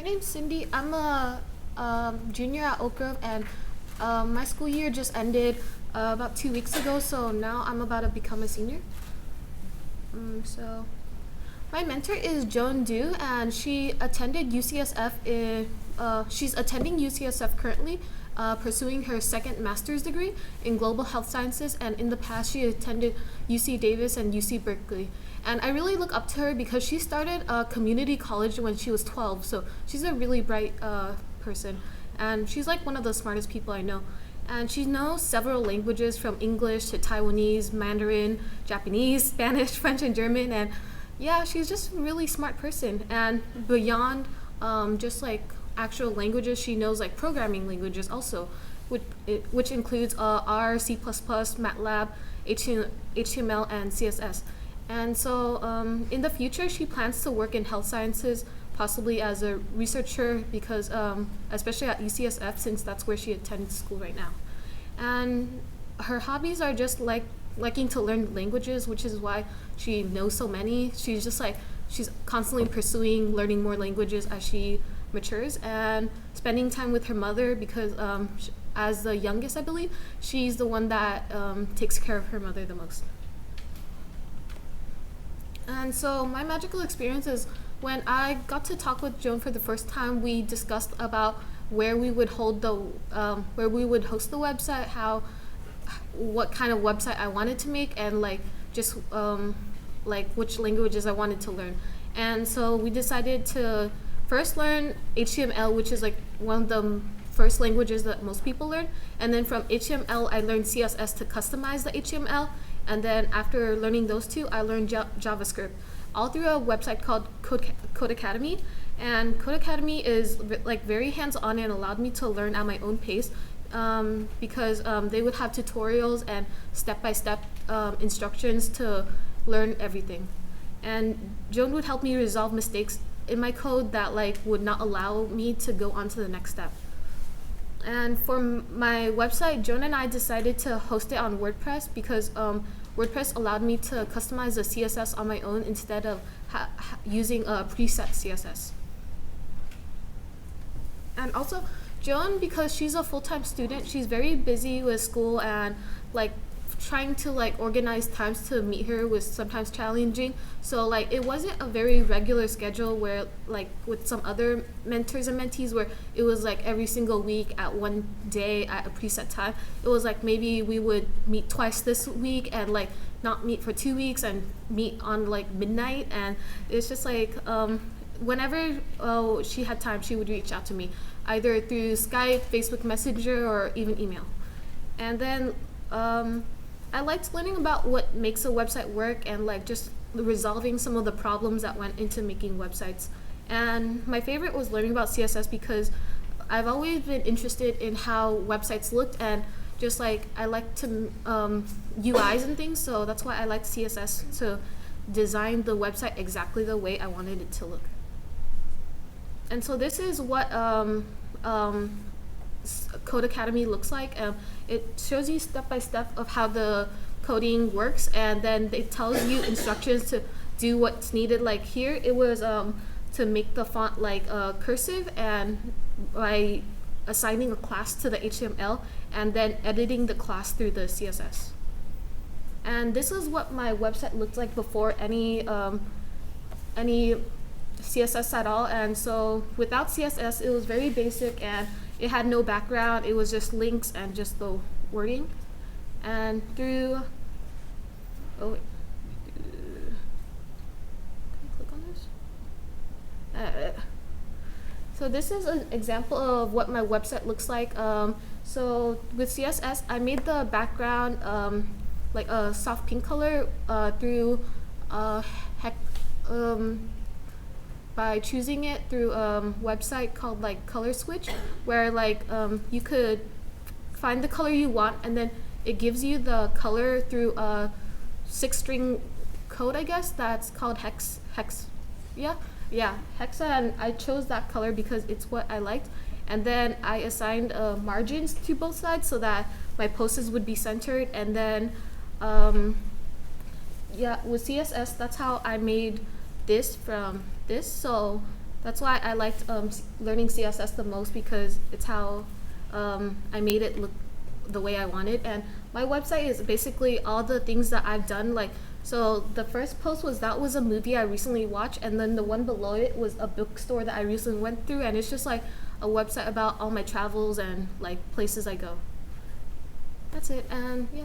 My name's Cindy. I'm a junior at Oak Grove, and my school year just ended about 2 weeks ago, so now I'm about to become a senior. So my mentor is Joan C, and she attended UCSF she's attending UCSF currently, pursuing her second master's degree in global health sciences, and in the past she attended UC Davis and UC Berkeley. And I really look up to her because she started a community college when she was 12, so she's a really bright person. And she's like one of the smartest people I know. And she knows several languages from English to Taiwanese, Mandarin, Japanese, Spanish, French, and German. And yeah, she's just a really smart person. And beyond just like actual languages, she knows like programming languages also, which includes R, C++, MATLAB, HTML, and CSS. And so in the future, she plans to work in health sciences, possibly as a researcher, because especially at UCSF, since that's where she attends school right now. And her hobbies are just like liking to learn languages, which is why she knows so many. She's constantly pursuing learning more languages as she matures, and spending time with her mother, because as the youngest, I believe, she's the one that takes care of her mother the most. And so my magical experience is when I got to talk with Joan for the first time. We discussed about where we would host the website, what kind of website I wanted to make, and like just like which languages I wanted to learn. And so we decided to first learn HTML, which is like one of the first languages that most people learn. And then from HTML, I learned CSS to customize the HTML. And then after learning those two, I learned JavaScript, all through a website called Code Academy. And Code Academy is like very hands-on and allowed me to learn at my own pace, because they would have tutorials and step-by-step instructions to learn everything. And Joan would help me resolve mistakes in my code that like would not allow me to go on to the next step. And for my website, Joan and I decided to host it on WordPress because WordPress allowed me to customize the CSS on my own instead of using a preset CSS. And also, Joan, because she's a full-time student, she's very busy with school, and like trying to like organize times to meet her was sometimes challenging. So like it wasn't a very regular schedule where like with some other mentors and mentees where it was like every single week at one day at a preset time. It was like maybe we would meet twice this week and like not meet for 2 weeks and meet on like midnight. And it's just like whenever she had time, she would reach out to me either through Skype, Facebook Messenger, or even email. And then I liked learning about what makes a website work and like just resolving some of the problems that went into making websites. And my favorite was learning about CSS because I've always been interested in how websites looked, and just like I like to UIs and things, so that's why I liked CSS to design the website exactly the way I wanted it to look. And so this is what Code Academy looks like. It shows you step by step of how the coding works, and then it tells you instructions to do what's needed. Like here, it was to make the font like cursive, and by assigning a class to the HTML and then editing the class through the CSS. And this is what my website looked like before any CSS at all. And so without CSS, it was very basic, and it had no background. It was just links and just the wording. And through, can I click on this? So this is an example of what my website looks like. So with CSS, I made the background like a soft pink color through by choosing it through a website called like Color Switch, where like you could find the color you want, and then it gives you the color through a 6-string code, I guess, that's called hex. Yeah, hex. And I chose that color because it's what I liked. And then I assigned margins to both sides so that my posts would be centered. And then with CSS, that's how I made this from this. So That's why I liked learning CSS the most, because it's how I made it look the way I wanted. And my website is basically all the things that I've done. Like, so the first post was a movie I recently watched, and then the one below it was a bookstore that I recently went through, and it's just like a website about all my travels and like places I go. That's it, and yeah.